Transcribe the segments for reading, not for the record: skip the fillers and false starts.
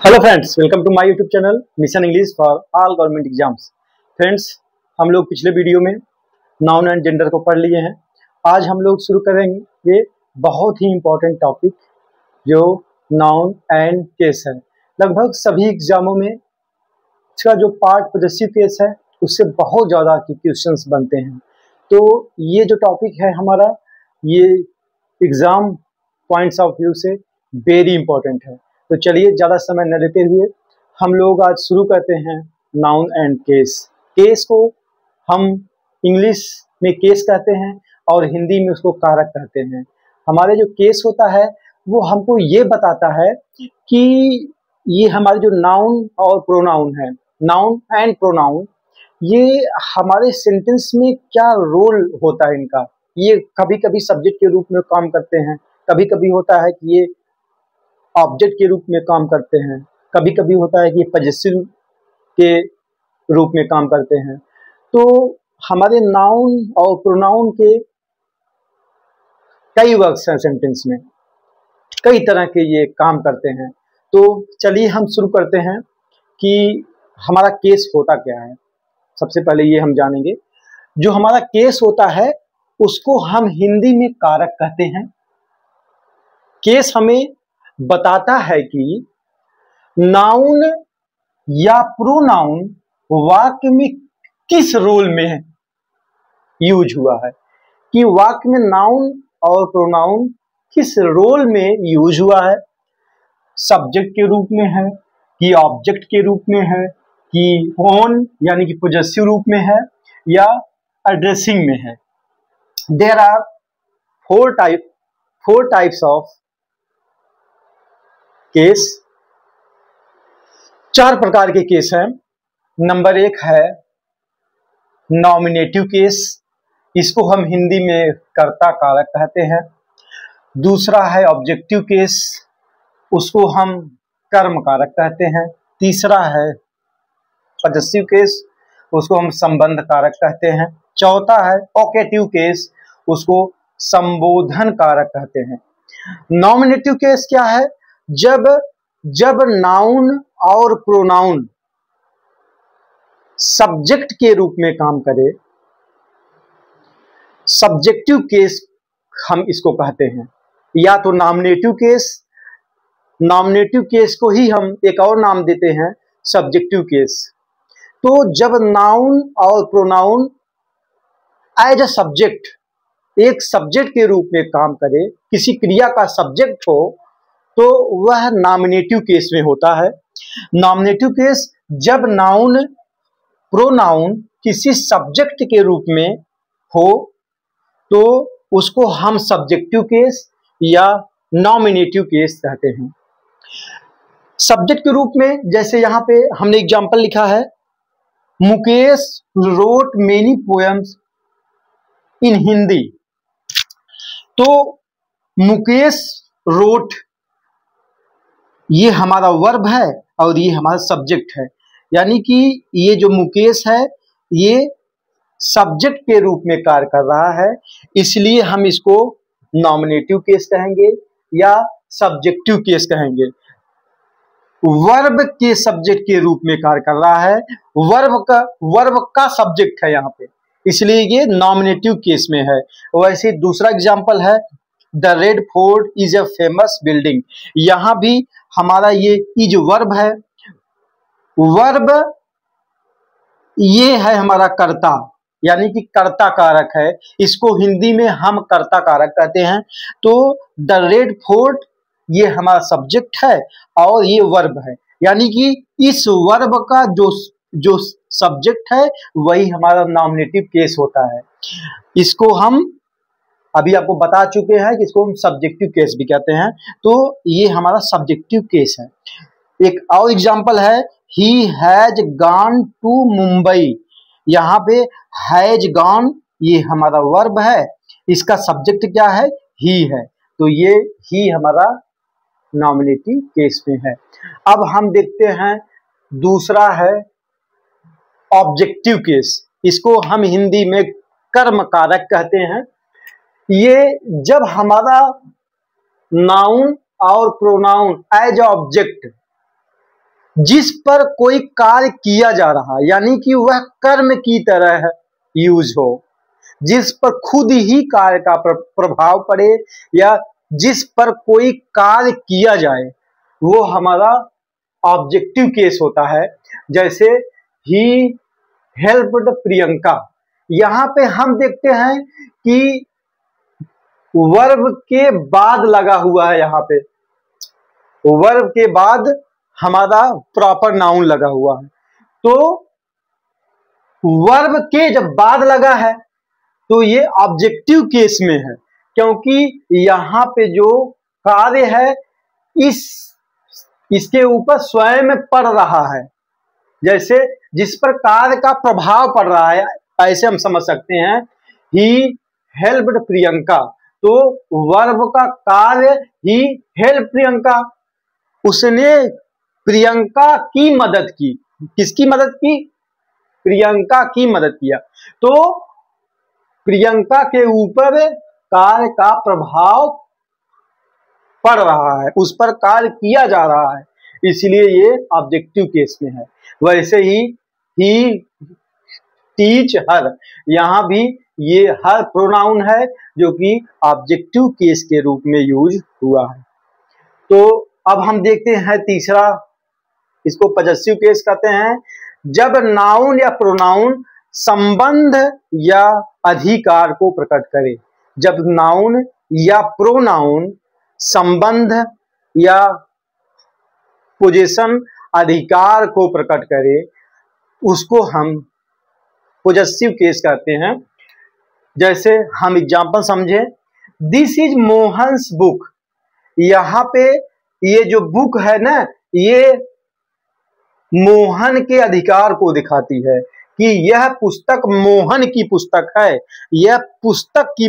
Hello friends, welcome to my YouTube channel Mission English for all government exams. Friends, हम लोग पिछले video में noun and gender को पढ़ लिए हैं। आज हम लोग शुरू करेंगे ये बहुत ही इम्पोर्टेंट टॉपिक जो नाउन एंड केस है। लगभग सभी एग्जामों में इसका जो पार्ट पॉजेसिव केस है उससे बहुत ज़्यादा के क्वेश्चंस बनते हैं। तो ये जो टॉपिक है हमारा, ये एग्ज़ाम पॉइंट्स ऑफ व्यू से वेरी इंपॉर्टेंट है। तो चलिए ज़्यादा समय न लेते हुए हम लोग आज शुरू करते हैं नाउन एंड केस। केस को हम इंग्लिश में केस कहते हैं और हिंदी में उसको कारक कहते हैं। हमारे जो केस होता है वो हमको ये बताता है कि ये हमारे जो नाउन और प्रोनाउन है, नाउन एंड प्रोनाउन, ये हमारे सेंटेंस में क्या रोल होता है इनका। ये कभी कभी सब्जेक्ट के रूप में काम करते हैं, कभी कभी होता है कि ये ऑब्जेक्ट के रूप में काम करते हैं, कभी कभी होता है कि पॉजेसिव के रूप में काम करते हैं। तो हमारे नाउन और प्रोनाउन के कई वर्क्स हैं सेंटेंस में, कई तरह के ये काम करते हैं। तो चलिए हम शुरू करते हैं कि हमारा केस होता क्या है। सबसे पहले ये हम जानेंगे, जो हमारा केस होता है उसको हम हिंदी में कारक कहते हैं। केस हमें बताता है कि नाउन या प्रोनाउन वाक्य में किस रोल में यूज हुआ है, कि वाक्य में नाउन और प्रोनाउन किस रोल में यूज हुआ है। सब्जेक्ट के रूप में है कि ऑब्जेक्ट के रूप में है कि ओन यानी कि पॉजेसिव रूप में है या एड्रेसिंग में है। There are four types of case. चार प्रकार के केस हैं। नंबर एक है नॉमिनेटिव केस, इसको हम हिंदी में कर्ता कारक कहते हैं। दूसरा है ऑब्जेक्टिव केस, उसको हम कर्म कारक कहते हैं। तीसरा है पॉजेसिव केस, उसको हम संबंध कारक कहते हैं। चौथा है ओकेटिव केस, उसको संबोधन कारक कहते हैं। नॉमिनेटिव केस क्या है? जब नाउन और प्रोनाउन सब्जेक्ट के रूप में काम करे, सब्जेक्टिव केस हम इसको कहते हैं। या तो नॉमिनेटिव केस को ही हम एक और नाम देते हैं सब्जेक्टिव केस। तो जब नाउन और प्रोनाउन एज अ सब्जेक्ट, एक सब्जेक्ट के रूप में काम करे, किसी क्रिया का सब्जेक्ट हो, तो वह नॉमिनेटिव केस में होता है। नॉमिनेटिव केस जब नाउन प्रोनाउन किसी सब्जेक्ट के रूप में हो तो उसको हम सब्जेक्टिव केस या नॉमिनेटिव केस कहते हैं। सब्जेक्ट के रूप में जैसे यहाँ पे हमने एग्जाम्पल लिखा है, Mukesh wrote many poems in Hindi. तो मुकेश रोट ये हमारा वर्ब है और ये हमारा सब्जेक्ट है, यानी कि ये जो मुकेश है ये सब्जेक्ट के रूप में कार्य कर रहा है, इसलिए हम इसको नॉमिनेटिव केस कहेंगे या सब्जेक्टिव केस कहेंगे। वर्ब के सब्जेक्ट के रूप में कार्य कर रहा है, वर्ब का सब्जेक्ट है यहाँ पे, इसलिए ये नॉमिनेटिव केस में है। वैसे दूसरा एग्जाम्पल है the red fort is a famous building. यहाँ भी हमारा ये इज वर्ब है। वर्ब ये है हमारा कर्ता, यानी कि कर्ता कारक है, इसको हिंदी में हम कर्ता कारक कहते हैं। तो द रेड फोर्ट ये हमारा सब्जेक्ट है और ये वर्ब है, यानी कि इस वर्ब का जो सब्जेक्ट है वही हमारा नॉमिनेटिव केस होता है। इसको हम अभी आपको बता चुके हैं कि इसको हम सब्जेक्टिव केस भी कहते हैं। तो ये हमारा सब्जेक्टिव केस है। एक और एग्जांपल है he has gone to Mumbai. यहाँ पे हैज गॉन ये हमारा वर्ब है, इसका सब्जेक्ट क्या है? ही है, तो ये ही हमारा नॉमिनेटिव केस में है। अब हम देखते हैं दूसरा है ऑब्जेक्टिव केस, इसको हम हिंदी में कर्म कारक कहते हैं। ये जब हमारा नाउन और प्रोनाउन एज ऑब्जेक्ट जिस पर कोई कार्य किया जा रहा है, यानी कि वह कर्म की तरह यूज हो, जिस पर खुद ही कार्य का प्रभाव पड़े या जिस पर कोई कार्य किया जाए, वो हमारा ऑब्जेक्टिव केस होता है। जैसे ही हेल्प्ड प्रियंका, यहां पे हम देखते हैं कि वर्ब के बाद लगा हुआ है, यहां पे वर्ब के बाद हमारा प्रॉपर नाउन लगा हुआ है। तो वर्ब के जब बाद लगा है तो ये ऑब्जेक्टिव केस में है, क्योंकि यहां पे जो कार्य है इसके ऊपर स्वयं पड़ रहा है। जैसे जिस पर कार्य का प्रभाव पड़ रहा है, ऐसे हम समझ सकते हैं ही हेल्प्ड प्रियंका, तो वर्ब का कार्य ही हेल्प प्रियंका, उसने प्रियंका की मदद की। किसकी मदद की? प्रियंका की मदद किया। तो प्रियंका के ऊपर कार्य का प्रभाव पड़ रहा है, उस पर कार्य किया जा रहा है, इसलिए ये ऑब्जेक्टिव केस में है। वैसे ही टीच हर, यहां भी ये हर प्रोनाउन है जो कि ऑब्जेक्टिव केस के रूप में यूज हुआ है। तो अब हम देखते हैं तीसरा, इसको पजेसिव केस कहते हैं। जब नाउन या प्रोनाउन संबंध या अधिकार को प्रकट करे, जब नाउन या प्रोनाउन संबंध या पोजीशन अधिकार को प्रकट करे, उसको हम पोजेसिव केस कहते हैं। जैसे हम एग्जांपल समझे, दिस इज मोहन्स बुक, यहां पे ये जो बुक है ना, ये मोहन के अधिकार को दिखाती है कि यह पुस्तक मोहन की पुस्तक है, यह पुस्तक की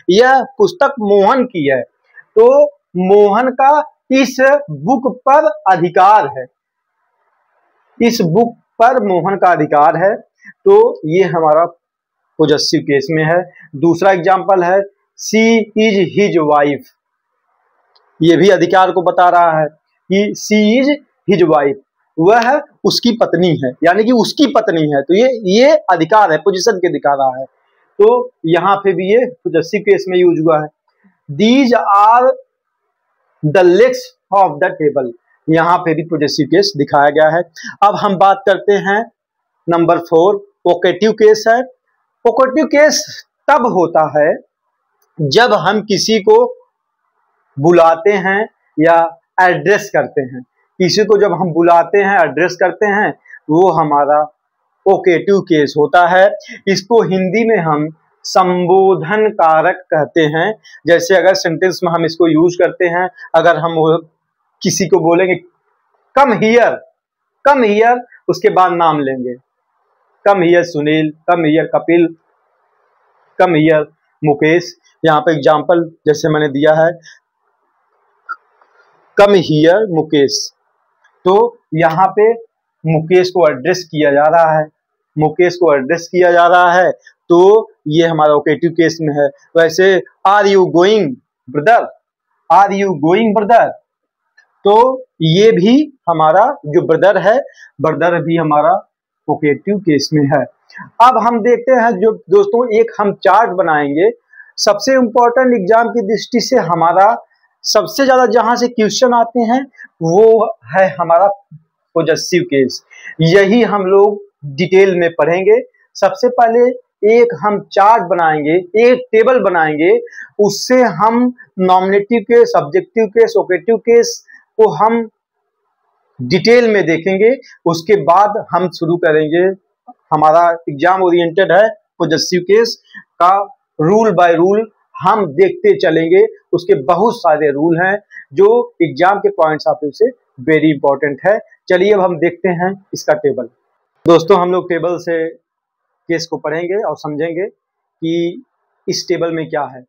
यह पुस्तक मोहन की है। तो मोहन का इस बुक पर अधिकार है, इस बुक पर मोहन का अधिकार है। तो ये हमारा पोजेसिव केस में है। दूसरा एग्जांपल है, सी इज हिज वाइफ, ये भी अधिकार को बता रहा है कि सी इज हिज वाइफ, वह उसकी पत्नी है, यानी कि उसकी पत्नी है। तो ये अधिकार है, पोजीशन के दिखा रहा है। तो यहां पे भी ये पोजेसिव केस में यूज हुआ है। These are the legs of the table, यहां पे भी पोजेसिव केस दिखाया गया है। अब हम बात करते हैं नंबर 4, वोकेटिव केस है। वोकेटिव केस तब होता है जब हम किसी को बुलाते हैं या एड्रेस करते हैं। किसी को जब हम बुलाते हैं, एड्रेस करते हैं, वो हमारा वोकेटिव केस होता है। इसको हिंदी में हम संबोधन कारक कहते हैं। जैसे अगर सेंटेंस में हम इसको यूज करते हैं, अगर हम किसी को बोलेंगे कम हियर, कम हियर, उसके बाद नाम लेंगे, come here Sunil, come here Kapil, come here Mukesh. यहाँ पे एग्जाम्पल जैसे मैंने दिया है, कम हियर मुकेश, तो यहाँ पे मुकेश को एड्रेस किया जा रहा है, मुकेश को एड्रेस किया जा रहा है, तो ये हमारा वोकेटिव केस में है। वैसे are you going brother, are you going brother, तो ये भी हमारा जो ब्रदर है, ब्रदर भी हमारा वोकेटिव केस में है। अब हम देखते हैं जो दोस्तों, एक हम चार्ट बनाएंगे। सबसे इंपॉर्टेंट एग्जाम की दृष्टि से हमारा सबसे ज्यादा जहां से क्वेश्चन आते हैं वो है हमारा पोजेसिव केस। यही हम लोग डिटेल में पढ़ेंगे। सबसे पहले एक हम चार्ट बनाएंगे, एक टेबल बनाएंगे, उससे हम nominative case, subjective case, vocative case को हम डिटेल में देखेंगे। उसके बाद हम शुरू करेंगे, हमारा एग्जाम ओरिएंटेड है, पोजेसिव केस का रूल बाय रूल हम देखते चलेंगे। उसके बहुत सारे रूल हैं जो एग्जाम के पॉइंट्स ऑफ व्यू से वेरी इंपॉर्टेंट है। चलिए अब हम देखते हैं इसका टेबल। दोस्तों हम लोग टेबल से केस को पढ़ेंगे और समझेंगे कि इस टेबल में क्या है।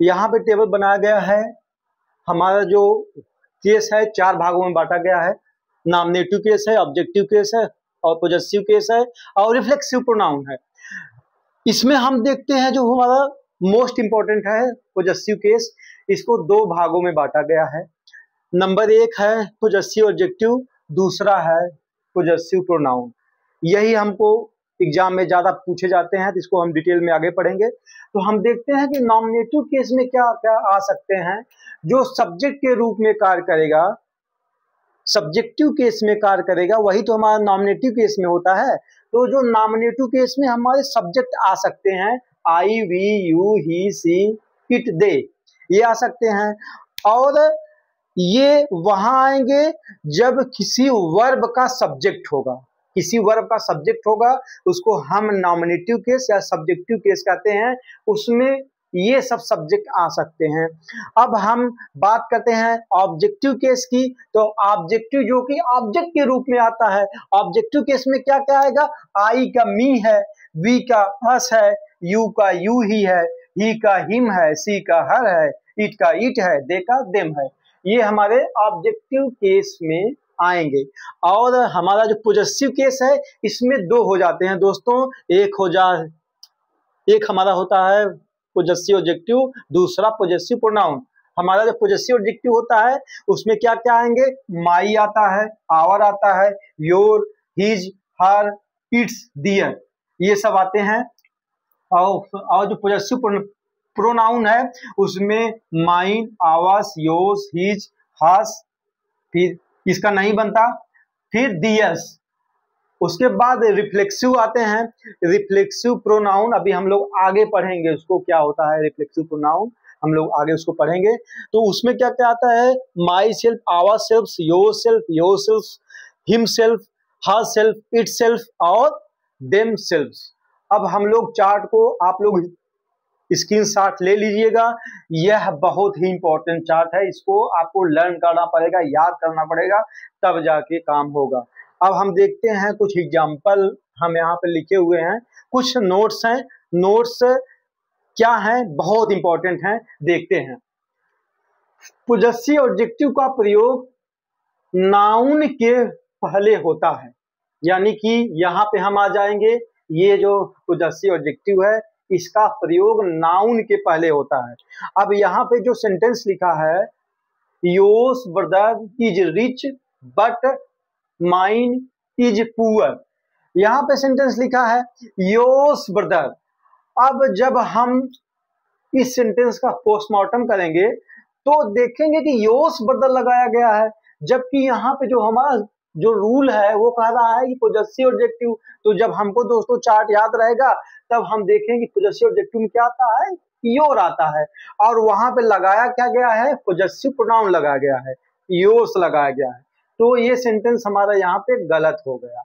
यहाँ पे टेबल बनाया गया है, हमारा जो केस है 4 भागों में बांटा गया है। नॉमिनेटिव केस है, ऑब्जेक्टिव केस है और पोजेसिव केस है और रिफ्लेक्सिव प्रोनाउन है। इसमें हम देखते हैं जो हमारा मोस्ट इंपॉर्टेंट है पोजेसिव केस, इसको 2 भागों में बांटा गया है। नंबर 1 है पोजेसिव एडजेक्टिव दूसरा है पोजेसिव प्रोनाउन। यही हमको एग्जाम में ज्यादा पूछे जाते हैं, तो इसको हम डिटेल में आगे पढ़ेंगे। तो हम देखते हैं कि नॉमिनेटिव केस में क्या क्या आ सकते हैं। जो सब्जेक्ट के रूप में कार्य करेगा, सब्जेक्टिव केस में कार्य करेगा, वही तो हमारा नॉमिनेटिव केस में होता है। तो जो नॉमिनेटिव केस में हमारे सब्जेक्ट आ सकते हैं, I, we, you, he, she, it, they, ये आ सकते हैं। और ये वहां आएंगे जब किसी वर्ब का सब्जेक्ट होगा, किसी वर्ब का सब्जेक्ट होगा, उसको हम नॉमिनेटिव केस या सब्जेक्टिव केस कहते हैं। उसमें ये सब सब्जेक्ट आ सकते हैं। अब हम बात करते हैं ऑब्जेक्टिव केस की। तो ऑब्जेक्टिव जो कि ऑब्जेक्ट के रूप में आता है, ऑब्जेक्टिव केस में क्या क्या आएगा? आई का मी है, वी का अस है, यू का यू ही है, ही का हिम है, सी का हर है, इट का इट है, दे का देम है। ये हमारे ऑब्जेक्टिव केस में आएंगे। और हमारा जो पोजेसिव केस है, इसमें दो हो जाते हैं दोस्तों। एक हमारा होता है पोजेसिव ऑब्जेक्टिव, दूसरा पोजेसिव प्रोनाउन। हमारा जो पोजेसिव ऑब्जेक्टिव होता है उसमें क्या क्या आएंगे? माई आता है, आवर आता है, योर, हिज, हर, इट्स, दियर, ये सब आते हैं। और जो पोजेसिव प्रोनाउन है उसमें mine, ours, yours, his, hers, फिर इसका नहीं बनता, फिर दियर्स। उसके बाद रिफ्लेक्सिव आते हैं। रिफ्लेक्सिव प्रोनाउन अभी हम लोग आगे पढ़ेंगे, उसको क्या होता है रिफ्लेक्सिव प्रोनाउन, हम लोग आगे उसको पढ़ेंगे। तो उसमें क्या क्या आता है? Myself, ourself, yourself, himself, herself, itself और देम सेल्फ। अब हम लोग चार्ट को आप लोग स्क्रीनशॉट ले लीजिएगा। यह बहुत ही इंपॉर्टेंट चार्ट है, इसको आपको लर्न करना पड़ेगा, याद करना पड़ेगा, तब जाके काम होगा। अब हम देखते हैं कुछ एग्जाम्पल हम यहाँ पे लिखे हुए हैं, कुछ नोट्स हैं। नोट्स क्या हैं? बहुत इंपॉर्टेंट हैं, देखते हैं। पोजेसिव ऑब्जेक्टिव का प्रयोग नाउन के पहले होता है, यानी कि यहाँ पे हम आ जाएंगे, ये जो पोजेसिव ऑब्जेक्टिव है इसका प्रयोग नाउन के पहले होता है। अब यहाँ पे जो सेंटेंस लिखा है, yours brother is rich but mine is poor, यहाँ पे सेंटेंस लिखा है योर्स ब्रदर। अब जब हम इस सेंटेंस का पोस्टमार्टम करेंगे तो देखेंगे कि योर्स ब्रदर लगाया गया है, जबकि यहाँ पे जो हमारा जो रूल है वो कह रहा है कि पोजेसिव ऑब्जेक्टिव। तो जब हमको दोस्तों चार्ट याद रहेगा तब हम देखेंगे पोजेसिव ऑब्जेक्टिव में क्या आता है, योर आता है, और वहां पे लगाया क्या गया है? पोजेसिव प्रोनाउन लगाया गया है, योर्स लगाया गया है। तो ये सेंटेंस हमारा यहाँ पे गलत हो गया।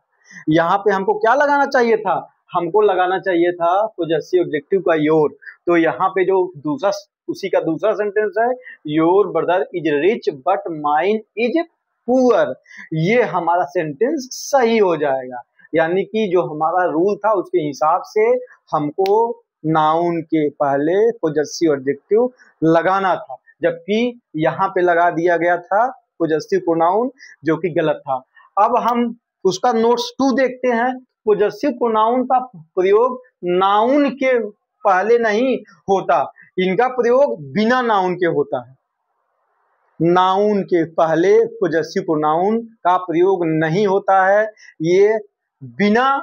यहाँ पे हमको क्या लगाना चाहिए था? हमको लगाना चाहिए था पोजेसिव ऑब्जेक्टिव का योर। तो यहाँ पे जो दूसरा, उसी का दूसरा सेंटेंस है, your brother is rich but mine is poor, ये हमारा सेंटेंस सही हो जाएगा। यानी कि जो हमारा रूल था उसके हिसाब से हमको नाउन के पहले पोजेसिव ऑब्जेक्टिव लगाना था, जबकि यहाँ पे लगा दिया गया था पोजेसिव प्रोनाउन, जो कि गलत था। अब हम उसका नोट्स 2 देखते हैं। पोजेसिव प्रोनाउन का प्रयोग नाउन के पहले नहीं होता, इनका प्रयोग बिना नाउन के होता है। नाउन के पहले पोजेसिव प्रोनाउन का प्रयोग नहीं होता है, ये बिना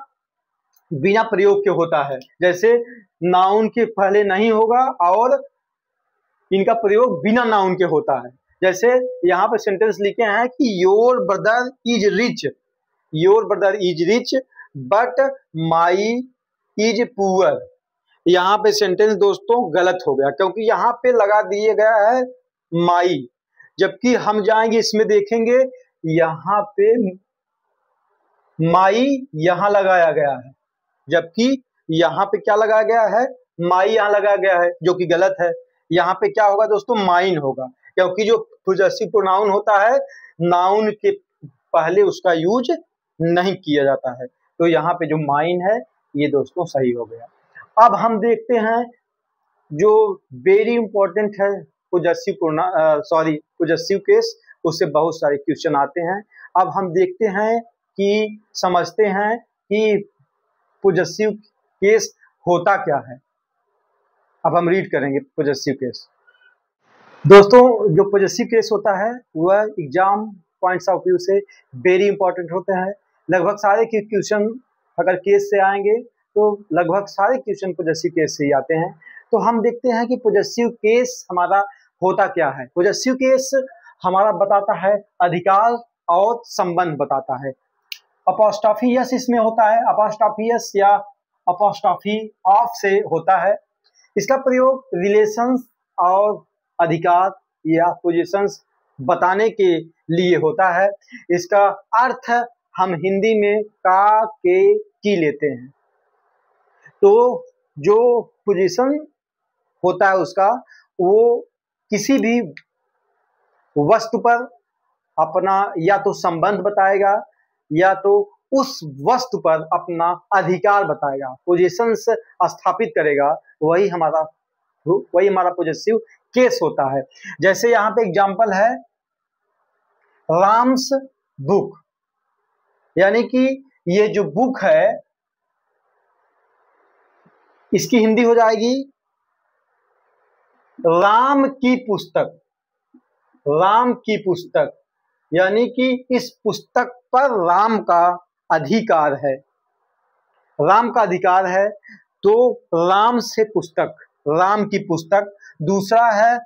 प्रयोग के होता है। जैसे नाउन के पहले नहीं होगा और इनका प्रयोग बिना नाउन के होता है। जैसे यहाँ पे सेंटेंस लिखे हैं कि your brother is rich, your brother is rich but my is poor. यहाँ पे सेंटेंस दोस्तों गलत हो गया, क्योंकि यहाँ पे लगा दिया गया है माई, जबकि हम जाएंगे इसमें देखेंगे यहाँ पे माई यहाँ लगाया गया है, जबकि यहाँ पे क्या लगाया गया है? माई यहाँ लगाया गया है, जो कि गलत है। यहाँ पे क्या होगा दोस्तों? माइन होगा, क्योंकि जो पोजेसिव प्रोनाउन होता है नाउन के पहले उसका यूज नहीं किया जाता है। तो यहाँ पे जो माइन है ये दोस्तों सही हो गया। अब हम देखते हैं जो वेरी इंपॉर्टेंट है पोजेसिव केस, उससे बहुत सारे क्वेश्चन आते हैं। अब हम देखते हैं कि समझते हैं कि पोजेसिव केस होता क्या है। अब हम रीड करेंगे पोजेसिव केस। दोस्तों जो पोजेसिव केस होता है वह एग्जाम पॉइंट्स ऑफ व्यू से वेरी इंपॉर्टेंट होते हैं। लगभग सारे क्वेश्चन अगर केस से आएंगे तो लगभग सारे क्वेश्चन पॉजेसिव केस से ही आते हैं। तो हम देखते हैं कि पॉजेसिव केस हमारा होता क्या है। पॉजेसिव केस हमारा बताता है अधिकार और संबंध बताता है। अपॉस्ट्रोफी यस इसमें होता है, अपॉस्ट्रोफी यस या अपॉस्ट्रोफी ऑफ से होता है। इसका प्रयोग रिलेशंस और अधिकार या पोजीशंस बताने के लिए होता है। इसका अर्थ हम हिंदी में का, के, की लेते हैं। तो जो पोजीशन होता है उसका, वो किसी भी वस्तु पर अपना या तो संबंध बताएगा या तो उस वस्तु पर अपना अधिकार बताएगा, पोजीशंस स्थापित करेगा। वही हमारा पॉजेसिव केस होता है। जैसे यहाँ पे एग्जांपल है राम्स बुक, यानी कि ये जो बुक है इसकी हिंदी हो जाएगी राम की पुस्तक। राम की पुस्तक यानी कि इस पुस्तक पर राम का अधिकार है, राम का अधिकार है। तो राम से पुस्तक, राम की पुस्तक। दूसरा है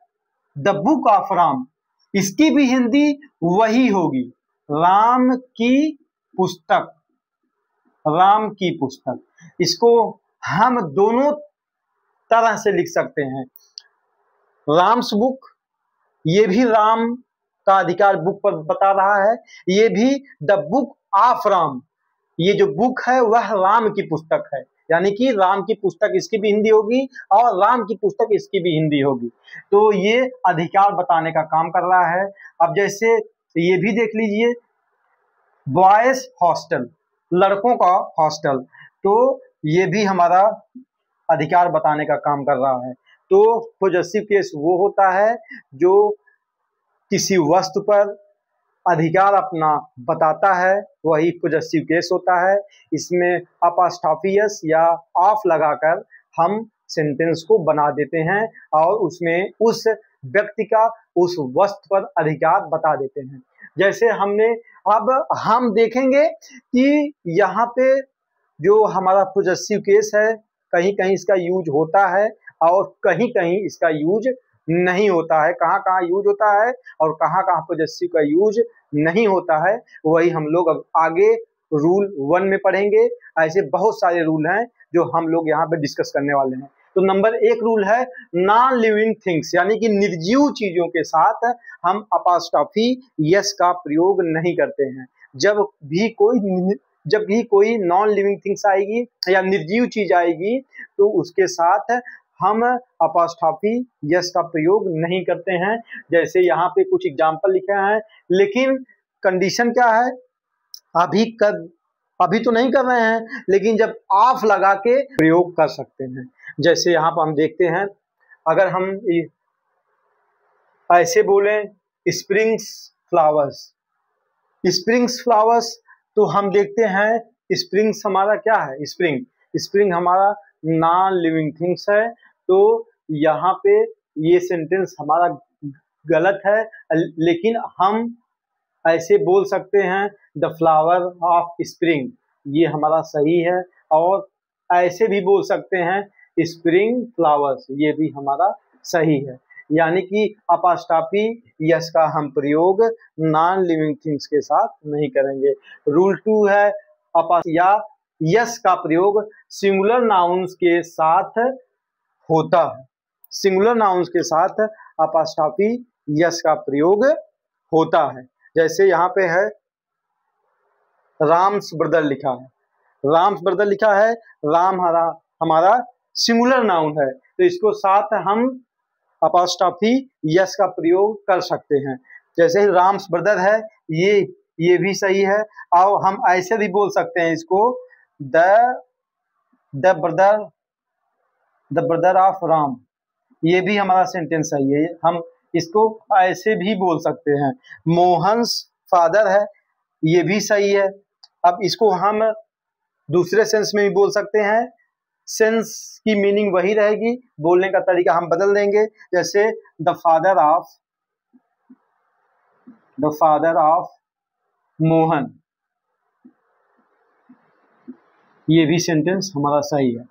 द बुक ऑफ राम, इसकी भी हिंदी वही होगी, राम की पुस्तक, राम की पुस्तक। इसको हम दोनों तरह से लिख सकते हैं। राम्स बुक, ये भी राम का अधिकार बुक पर बता रहा है। ये भी द बुक ऑफ राम, ये जो बुक है वह राम की पुस्तक है, यानी कि राम की पुस्तक इसकी भी हिंदी होगी और राम की पुस्तक इसकी भी हिंदी होगी। तो ये अधिकार बताने का काम कर रहा है। अब जैसे ये भी देख लीजिए बॉयज हॉस्टल, लड़कों का हॉस्टल, तो ये भी हमारा अधिकार बताने का काम कर रहा है। तो पॉजेसिव केस वो होता है जो किसी वस्तु पर अधिकार अपना बताता है, वही पॉजेसिव केस होता है। इसमें अपॉस्ट्रोफी यस या ऑफ लगाकर हम सेंटेंस को बना देते हैं और उसमें उस व्यक्ति का उस वस्तु पर अधिकार बता देते हैं। जैसे अब हम देखेंगे कि यहाँ पे जो हमारा पॉजेसिव केस है कहीं कहीं इसका यूज होता है और कहीं कहीं इसका यूज नहीं होता है। कहाँ कहाँ यूज होता है और कहाँ कहाँ पॉजेसिव का यूज नहीं होता है, वही हम लोग अब आगे रूल 1 में पढ़ेंगे। ऐसे बहुत सारे रूल हैं जो हम लोग यहाँ पे डिस्कस करने वाले हैं। तो नंबर 1 रूल है नॉन लिविंग थिंग्स, यानी कि निर्जीव चीजों के साथ हम अपॉस्ट्रोफी यस का प्रयोग नहीं करते हैं। जब भी कोई नॉन लिविंग थिंग्स आएगी या निर्जीव चीज आएगी तो उसके साथ हम अपॉस्ट्रोफी यस का प्रयोग नहीं करते हैं। जैसे यहाँ पे कुछ एग्जाम्पल लिखे हैं, लेकिन कंडीशन क्या है, अभी तो नहीं कर रहे हैं, लेकिन जब ऑफ लगा के प्रयोग कर सकते हैं। जैसे यहाँ पर हम देखते हैं, अगर हम ऐसे बोलें स्प्रिंग्स फ्लावर्स, स्प्रिंग्स फ्लावर्स, तो हम देखते हैं स्प्रिंग्स हमारा क्या है, स्प्रिंग हमारा नॉन लिविंग थिंग्स है। तो यहाँ पे ये सेंटेंस हमारा गलत है, लेकिन हम ऐसे बोल सकते हैं द फ्लावर ऑफ स्प्रिंग, ये हमारा सही है। और ऐसे भी बोल सकते हैं स्प्रिंग फ्लावर्स, ये भी हमारा सही है। यानी कि अपॉस्ट्रोफी यस का हम प्रयोग नॉन लिविंग थिंग्स के साथ नहीं करेंगे। रूल 2 है या यस का प्रयोग सिंगुलर नाउन्स के साथ होता है। सिंगुलर नाउन्स के साथ अपॉस्ट्रोफी यस का प्रयोग होता है। जैसे यहाँ पे है राम्स ब्रदर लिखा है, राम्स ब्रदर लिखा है, राम हमारा सिंगुलर नाउन है, तो इसको साथ हम अपॉस्ट्रोफी यस का प्रयोग कर सकते हैं। जैसे राम्स ब्रदर है, ये भी सही है। और हम ऐसे भी बोल सकते हैं इसको द ब्रदर ऑफ राम, ये भी हमारा सेंटेंस सही है। हम इसको ऐसे भी बोल सकते हैं। मोहन्स फादर है, ये भी सही है। अब इसको हम दूसरे सेंस में भी बोल सकते हैं, सेंस की मीनिंग वही रहेगी, बोलने का तरीका हम बदल देंगे। जैसे द फादर ऑफ मोहन, ये भी सेंटेंस हमारा सही है।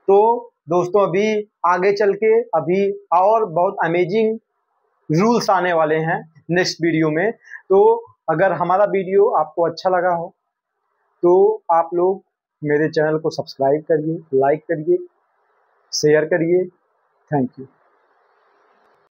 तो दोस्तों अभी आगे चल के अभी और बहुत अमेजिंग रूल्स आने वाले हैं नेक्स्ट वीडियो में। तो अगर हमारा वीडियो आपको अच्छा लगा हो तो आप लोग मेरे चैनल को सब्सक्राइब करिए, लाइक करिए, शेयर करिए। Thank you.